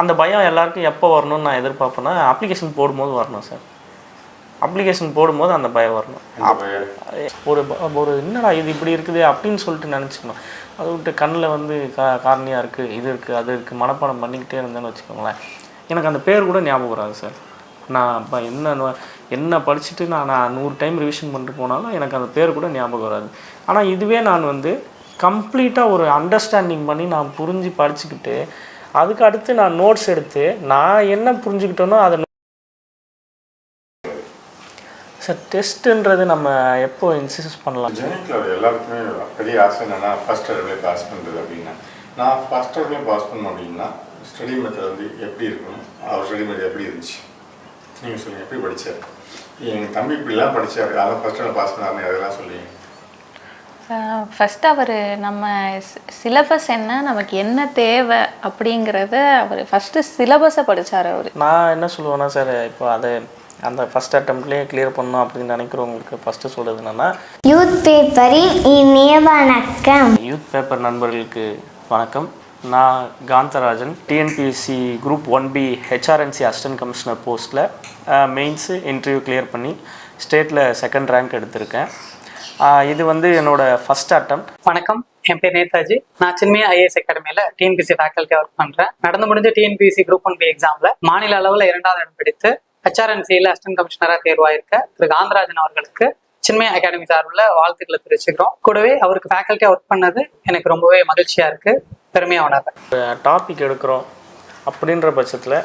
அந்த பயம் எல்லாருக்கும் எப்போ வரணும்னு நான் எதிர்பார்ப்பேன்னா அப்ளிகேஷன் போடும்போது வரணும் சார். அப்ளிகேஷன் போடும்போது அந்த பயம் வரணும். ஒரு ஒரு என்னடா இது இப்படி இருக்குது அப்படின்னு சொல்லிட்டு நினச்சிக்கணும். அதை விட்டு கண்ணில் வந்து காரணியாக இருக்குது, இது இருக்குது, அது இருக்குது, மனப்பாடம் பண்ணிக்கிட்டே இருந்தேன்னு வச்சுக்கோங்களேன், எனக்கு அந்த பேர் கூட ஞாபகம் வராது சார். நான் இப்போ என்ன படிச்சுட்டு நான் 100 டைம் ரிவிஷன் பண்ணிட்டு போனாலும் எனக்கு அந்த பேர் கூட ஞாபகம் வராது. ஆனால் இதுவே நான் வந்து கம்ப்ளீட்டாக ஒரு அண்டர்ஸ்டாண்டிங் பண்ணி நான் புரிஞ்சு படிச்சுக்கிட்டு அதுக்கு அடுத்து நான் நோட்ஸ் எடுத்து நான் என்ன புரிஞ்சுக்கிட்டேனோ அதை சார். டெஸ்ட்டுன்றது நம்ம எப்போ இன்சிஸ்ட் பண்ணலாம்? எல்லாருக்குமே பெரிய ஆசை என்னென்னா ஃபஸ்ட் அட்டம்ப்ட்லேயே பாஸ் பண்ணுறது அப்படின்னா, நான் ஃபஸ்ட் அட்டம்ப்ட்லேயே பாஸ் பண்ணணும் அப்படின்னா ஸ்டடி மெத்தட் வந்து எப்படி இருக்கணும், அவர் ஸ்டடி மெத்தட் எப்படி இருந்துச்சு நீங்கள் சொல்லுங்கள். எப்படி படித்தார்? எங்கள் தம்பி இப்படிலாம் படித்தார், அதான் ஃபஸ்ட் அட்டம்ப்ட் பாஸ் பண்ணாருன்னு அதெல்லாம் சொல்லுவீங்க. ஃபஸ்ட்டு அவர் நம்ம சிலபஸ் என்ன, நமக்கு என்ன தேவை அப்படிங்கிறத அவர் ஃபஸ்ட்டு சிலபஸை படித்தார். அவர் நான் என்ன சொல்லுவேன்னா சார், இப்போ அதை அந்த ஃபஸ்ட் அட்டம்ப்ட்லேயே கிளியர் பண்ணணும் அப்படின்னு நினைக்கிறவங்களுக்கு ஃபஸ்ட்டு சொல்கிறது என்னென்னா, யூத் பேப்பரின் இனிய வணக்கம். யூத் பேப்பர் நண்பர்களுக்கு வணக்கம். நான் Kantharajan, TNPSC group 1B HRNC assistant commissioner போஸ்ட்டில் மெயின்ஸு இன்டர்வியூ கிளியர் பண்ணி ஸ்டேட்டில் 2nd ரேங்க் எடுத்திருக்கேன். இது வந்து என்னோடய ஃபஸ்ட் அட்டம்ப்ட். வணக்கம், என் பேர் நேதாஜி. நான் சின்மயா ஐஏஎஸ் அகாடமியில் டிஎன்பிஎஸ்சி ஃபேக்கல்ட்டியாக ஒர்க் பண்ணுறேன். நடந்து முடிஞ்ச டிஎன்பிஎஸ்சி குரூப் 1B எக்ஸாமில் மாநில அளவில் 2வது இடம் பிடித்து ஹெச்ஆர்என்சியில் அசிஸ்டன்ட் கமிஷனராக தேர்வாயிருக்க திரு காந்தராஜன் அவர்களுக்கு சின்மயா அகாடமி சார்பில் வாழ்த்துக்களை தெரிவிச்சுக்கிறோம். கூடவே அவருக்கு ஃபேக்கல்ட்டியாக ஒர்க் பண்ணது எனக்கு ரொம்பவே மகிழ்ச்சியாக இருக்குது, பெருமையாக உணர்றேன். டாபிக் எடுக்கிறோம் அப்படின்ற பட்சத்தில்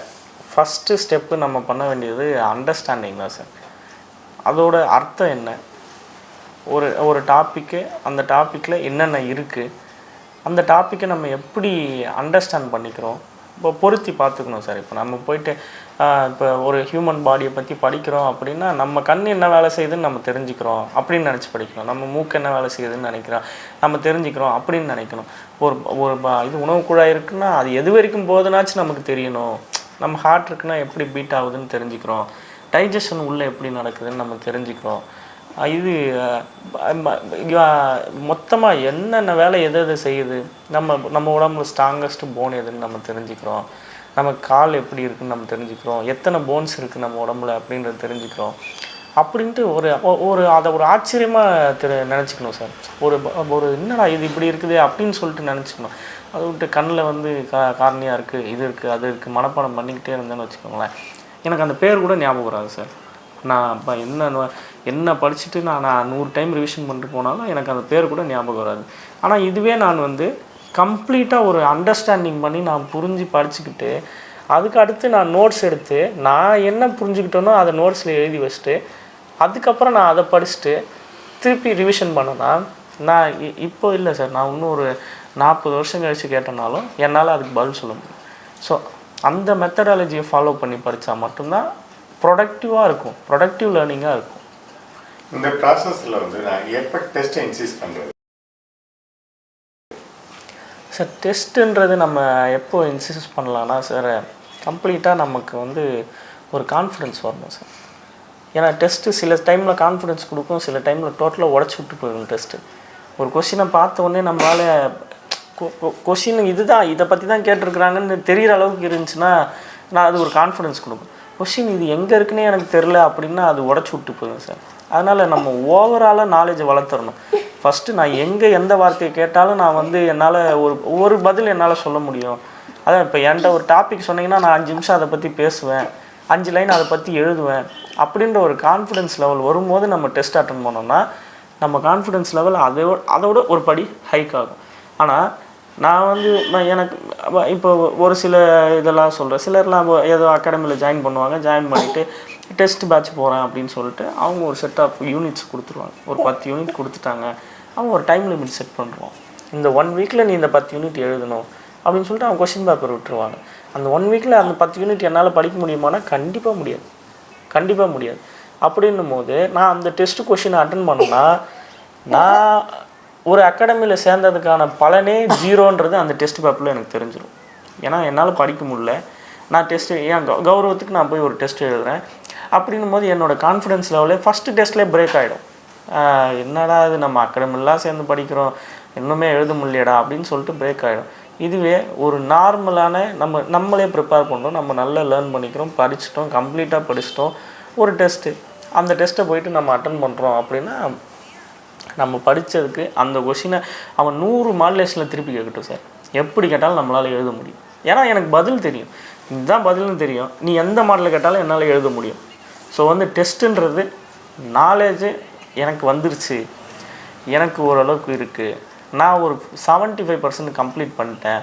ஃபஸ்ட்டு ஸ்டெப்பு நம்ம பண்ண வேண்டியது அண்டர்ஸ்டாண்டிங் தான் சார். அதோட அர்த்தம் என்ன, ஒரு டாப்பிக்கு, அந்த டாப்பிக்கில் என்னென்ன இருக்குது, அந்த டாப்பிக்கை நம்ம எப்படி அண்டர்ஸ்டாண்ட் பண்ணிக்கிறோம், இப்போ பொருத்தி பார்த்துக்கணும் சார். இப்போ நம்ம போயிட்டு இப்போ ஒரு ஹியூமன் பாடியை பற்றி படிக்கிறோம் அப்படின்னா நம்ம கண் என்ன வேலை செய்யுதுன்னு நம்ம தெரிஞ்சுக்கிறோம் அப்படின்னு நினச்சி படிக்கணும். நம்ம மூக்கு என்ன வேலை செய்யுதுன்னு நினைக்கிறோம் நம்ம தெரிஞ்சுக்கிறோம் அப்படின்னு நினைக்கணும். ஒரு இது உணவு குழாய் இருக்குன்னா அது எது வரைக்கும் போதுனாச்சும் நமக்கு தெரியணும். நம்ம ஹார்ட் இருக்குன்னா எப்படி பீட் ஆகுதுன்னு தெரிஞ்சுக்கிறோம். டைஜஷன் உள்ளே எப்படி நடக்குதுன்னு நம்ம தெரிஞ்சுக்கிறோம். இது மொத்தமாக என்னென்ன வேலை எது செய்யுது, நம்ம உடம்புல ஸ்ட்ராங்கஸ்ட் போன் எதுன்னு நம்ம தெரிஞ்சுக்கிறோம். நம்ம கால் எப்படி இருக்குதுன்னு நம்ம தெரிஞ்சுக்கிறோம். எத்தனை போன்ஸ் இருக்குது நம்ம உடம்புல அப்படின்றது தெரிஞ்சுக்கிறோம். அப்படின்ட்டு அதை ஒரு ஆச்சரியமாக நினச்சிக்கணும் சார். ஒரு என்னடா இது இப்படி இருக்குது அப்படின்னு சொல்லிட்டு நினச்சிக்கணும். அதை விட்டு கண்ணில் வந்து காரணியாக இருக்குது, இது இருக்குது, அது இருக்குது, மனப்பாடம் பண்ணிக்கிட்டே இருந்தேன்னு வச்சுக்கோங்களேன், எனக்கு அந்த பேர் கூட ஞாபகம் வராது சார். நான் இப்போ என்ன படிச்சுட்டு நான் 100 டைம் ரிவிஷன் பண்ணிட்டு போனாலும் எனக்கு அந்த பேர் கூட ஞாபகம் வராது. ஆனால் இதுவே நான் வந்து கம்ப்ளீட்டாக ஒரு அண்டர்ஸ்டாண்டிங் பண்ணி நான் புரிஞ்சு படிச்சுக்கிட்டு அதுக்கு அடுத்து நான் நோட்ஸ் எடுத்து நான் என்ன புரிஞ்சுக்கிட்டேனோ அதை நோட்ஸில் எழுதி வச்சுட்டு அதுக்கப்புறம் நான் அதை படிச்சுட்டு திருப்பி ரிவிஷன் பண்ணேன்னா நான் இப்போ இல்லை சார், நான் இன்னும் ஒரு 40 வருஷம் கழித்து கேட்டனாலும் என்னால் அதுக்கு பதில் சொல்ல முடியும். ஸோ அந்த மெத்தடாலஜியை ஃபாலோ பண்ணி படித்தா மட்டும்தான் ப்ரொடக்டிவாக இருக்கும், ப்ரொடக்டிவ் லேர்னிங்காக இருக்கும். இந்த ப்ராசஸில் வந்து நான் எப்போ டெஸ்ட்டை இன்சிஸ்ட் பண்ணுறது சார்? டெஸ்ட்டுன்றது நம்ம எப்போ இன்சிஸ்ட் பண்ணலான்னா சார், கம்ப்ளீட்டாக நமக்கு வந்து ஒரு கான்ஃபிடென்ஸ் வரணும் சார். ஏன்னா டெஸ்ட்டு சில டைமில் கான்ஃபிடென்ஸ் கொடுக்கும், சில டைமில் டோட்டலாக உடச்சி விட்டு போயிடும். டெஸ்ட்டு ஒரு கொஷினை பார்த்த உடனே நம்மளால் கொஷின் இதுதான் இதை பற்றி தான் கேட்டிருக்கிறாங்கன்னு தெரிகிற அளவுக்கு இருந்துச்சுன்னா நான் அது ஒரு கான்ஃபிடென்ஸ் கொடுக்கும். கொஷின் இது எங்கே இருக்குன்னே எனக்கு தெரில அப்படின்னா அது உடச்சி விட்டு போயிடும் சார். அதனால் நம்ம ஓவராலாக நாலேஜை வளர்த்துறணும். ஃபஸ்ட்டு நான் எந்த வார்த்தையை கேட்டாலும் நான் வந்து என்னால் ஒரு பதில் என்னால் சொல்ல முடியும். அதான் இப்போ என்கிட்ட ஒரு டாபிக் சொன்னீங்கன்னா நான் 5 நிமிஷம் அதை பற்றி பேசுவேன், 5 லைன் அதை பற்றி எழுதுவேன் அப்படின்ற ஒரு கான்ஃபிடென்ஸ் லெவல் வரும்போது நம்ம டெஸ்ட் அட்டன் பண்ணோம்னா நம்ம கான்ஃபிடென்ஸ் லெவல் அதோட ஒரு படி ஹைக் ஆகும். ஆனால் நான் வந்து எனக்கு இப்போ ஒரு சில இதெல்லாம் சொல்கிறேன், சிலர்லாம் ஏதோ அகாடமியில் ஜாயின் பண்ணுவாங்க, ஜாயின் பண்ணிவிட்டு டெஸ்ட் பேட்ச் போகிறேன் அப்படின்னு சொல்லிட்டு அவங்க ஒரு செட் ஆஃப் யூனிட்ஸ் கொடுத்துருவாங்க. ஒரு 10 யூனிட் கொடுத்துட்டாங்க, அவங்க ஒரு டைம் லிமிட் செட் பண்ணுறோம். இந்த 1 வீக்கில் நீ இந்த 10 யூனிட் எழுதணும் அப்படின்னு சொல்லிட்டு அவங்க கொஷின் பேப்பர் விட்டுருவாங்க. அந்த 1 வீக்கில் அந்த 10 யூனிட் என்னால் படிக்க முடியுமானா கண்டிப்பாக முடியாது. அப்படின்னும் போது நான் அந்த டெஸ்ட்டு கொஷினை அட்டன் பண்ணேன்னா நான் ஒரு அகாடமியில் சேர்ந்ததுக்கான பலனே 0ன்றது அந்த டெஸ்ட் பேப்பரில் எனக்கு தெரிஞ்சிடும். ஏன்னா என்னால் படிக்க முடியல, நான் டெஸ்ட்டு ஏன் கௌரவத்துக்கு நான் போய் ஒரு டெஸ்ட் எழுதுகிறேன் அப்படின்னும் போது என்னோடய கான்ஃபிடென்ஸ் லெவலே ஃபஸ்ட்டு டெஸ்ட்லேயே பிரேக் ஆகிடும். என்னடா இது நம்ம அகாடமிலாம் சேர்ந்து படிக்கிறோம், இன்னுமே எழுத முடியலடா அப்படின்னு சொல்லிட்டு பிரேக் ஆகிடும். இதுவே ஒரு நார்மலான நம்மளே ப்ரிப்பேர் பண்ணுறோம், நம்ம நல்லா லேர்ன் பண்ணிக்கிறோம், படிச்சிட்டோம், கம்ப்ளீட்டாக படிச்சிட்டோம், ஒரு டெஸ்ட்டு, அந்த டெஸ்ட்டை போயிட்டு நம்ம அட்டன் பண்ணுறோம் அப்படின்னா நம்ம படித்ததுக்கு அந்த கொஷினை அவன் 100 மாடுலேஷனில் திருப்பி கேட்கட்டும் சார், எப்படி கேட்டாலும் நம்மளால் எழுத முடியும். ஏன்னா எனக்கு பதில் தெரியும், இதுதான் பதில்னு தெரியும், நீ எந்த மாடலில் கேட்டாலும் என்னால் எழுத முடியும். ஸோ வந்து டெஸ்ட்டுன்றது நாலேஜு எனக்கு வந்துருச்சு, எனக்கு ஓரளவுக்கு இருக்குது, நான் ஒரு 75% கம்ப்ளீட் பண்ணிட்டேன்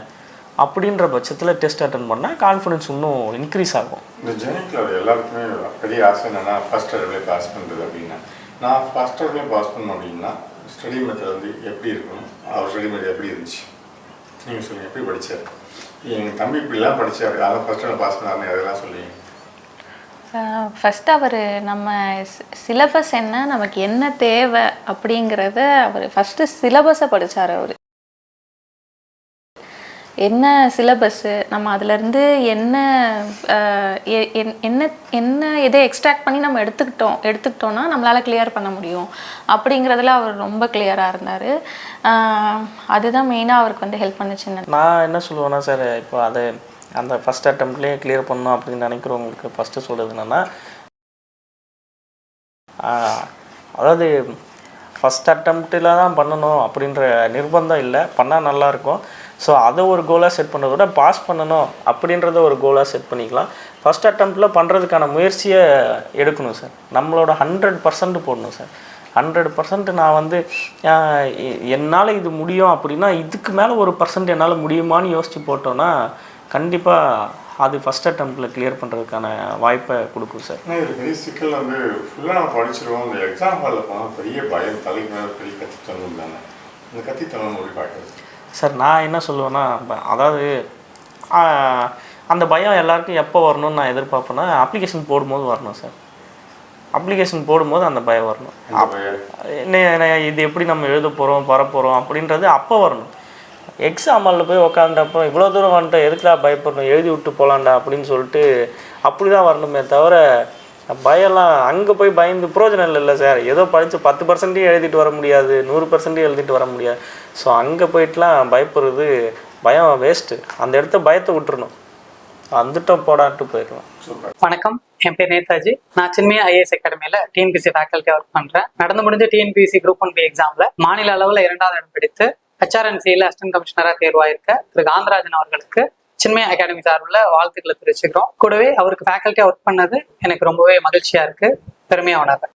அப்படின்ற பட்சத்தில் டெஸ்ட் அட்டன் பண்ணால் கான்ஃபிடன்ஸ் இன்னும் இன்க்ரீஸ் ஆகும். இந்த ஜெனிக்கில் எல்லாருக்குமே பெரிய ஆசை என்னென்னா ஃபஸ்ட் இயர்லேயே பாஸ் பண்ணுறது அப்படின்னா, நான் ஃபஸ்ட் இயர்லேயே பாஸ் பண்ணோம் அப்படின்னா ஸ்டடி மெத்தட் வந்து எப்படி இருக்கணும், அவர் ஸ்டடி மெத்தட் எப்படி இருந்துச்சு நீங்கள் சொல்லுங்கள், எப்படி படித்தார்? எங்கள் தம்பி இப்படிலாம் படித்தார், அதெல்லாம் ஃபஸ்ட் இயர் பாஸ் பண்ணாருன்னு அதெல்லாம் சொல்லுவீங்க. ஃபஸ்ட்டு அவர் நம்ம சிலபஸ் என்ன, நமக்கு என்ன தேவை அப்படிங்கிறத அவர் ஃபஸ்ட்டு சிலபஸை படித்தார். அவர் என்ன சிலபஸ்ஸு, நம்ம அதிலேருந்து என்ன என்ன என்ன எதை எக்ஸ்ட்ராக்ட் பண்ணி நம்ம எடுத்துக்கிட்டோன்னா நம்மளால் கிளியர் பண்ண முடியும் அப்படிங்கிறதுல அவர் ரொம்ப கிளியராக இருந்தார். அதுதான் மெயினாக அவருக்கு வந்து ஹெல்ப் பண்ணுச்சுன்னு நான் என்ன சொல்லுவேன்னா சார், இப்போ அது அந்த ஃபஸ்ட் அட்டம்ப்ட்லேயே கிளியர் பண்ணணும் அப்படின்னு நினைக்கிறவங்களுக்கு ஃபஸ்ட்டு சொல்கிறது என்னென்னா, அதாவது ஃபஸ்ட் அட்டம்ப்டில் தான் பண்ணணும் அப்படின்ற நிர்பந்தம் இல்லை, பண்ணால் நல்லாயிருக்கும். ஸோ அதை ஒரு கோலாக செட் பண்ணுறத விட பாஸ் பண்ணணும் அப்படின்றத ஒரு கோலாக செட் பண்ணிக்கலாம். ஃபஸ்ட் அட்டம்ப்டில் பண்ணுறதுக்கான முயற்சியை எடுக்கணும் சார், நம்மளோட 100% போடணும் சார். 100% நான் வந்து என்னால் இது முடியும் அப்படின்னா இதுக்கு மேலே ஒரு % என்னால் முடியுமான்னு யோசித்து போட்டோன்னா கண்டிப்பாக அது ஃபஸ்ட் அட்டம்ப்டில் கிளியர் பண்ணுறதுக்கான வாய்ப்பை கொடுக்கும் சார். ஆனால் இது பெரிய சிக்கல் வந்து ஃபுல்லாக நம்ம படிச்சிருவோம், இந்த எக்ஸாம் ஹாலில் போனால் பெரிய பயம், தலைக்கு மேலே பெரிய கத்தித்தனம் தானே, இந்த கத்தித்தனம் எப்படி பார்க்குறது சார்? நான் என்ன சொல்லுவேன்னா, அதாவது அந்த பயம் எல்லாருக்கும் எப்போ வரணும்னு நான் எதிர்பார்ப்பேன்னா அப்ளிகேஷன் போடும்போது வரணும் சார். அப்ளிகேஷன் போடும்போது அந்த பயம் வரணும். இது எப்படி நம்ம எழுத போகிறோம் வரப்போகிறோம் அப்படின்றது அப்போ வரணும். எக்ஸாம் ஹாலில் போய் உக்காண்டப்போ இவ்வளோ தூரம் வந்துட்டு எதுக்குடா பயப்படணும், எழுதி விட்டு போகலாண்டா அப்படின்னு சொல்லிட்டு அப்படி தான் வரணுமே தவிர பயம்லாம் அங்கே போய் பயந்து பிரயோஜனம் இல்லை சார். ஏதோ படித்து 10% எழுதிட்டு வர முடியாது, 100% எழுதிட்டு வர முடியாது. ஸோ அங்கே போயிட்டுலாம் பயப்படுறது பயம் வேஸ்ட்டு. அந்த இடத்த பயத்தை விட்டுறணும், வந்துட்டோம் போடான்ட்டு போயிடலாம். வணக்கம், என் பேர் நேதாஜி. நான் சின்மயா ஐஏஎஸ் அகாடமியில் டிஎன்பிசி ஃபேக்கல்ட்டியாக ஒர்க் பண்ணுறேன். நடந்து முடிஞ்ச டிஎன்பிசி குரூப் 1B எக்ஸாமில் மாநில அளவில் 2வது இடம் பிடித்து HRNCயில் அசிஸ்டன்ட் கமிஷனராக தேர்வாயிருக்க திரு காந்தராஜன் அவர்களுக்கு சின்மயா அகாடமி சார்பில் வாழ்த்துக்களை தெரிவிச்சுக்கிறோம். கூடவே அவருக்கு ஃபேக்கல்ட்டியாக ஒர்க் பண்ணது எனக்கு ரொம்பவே மகிழ்ச்சியாக இருக்குது, பெருமையாக உணர்றேன்.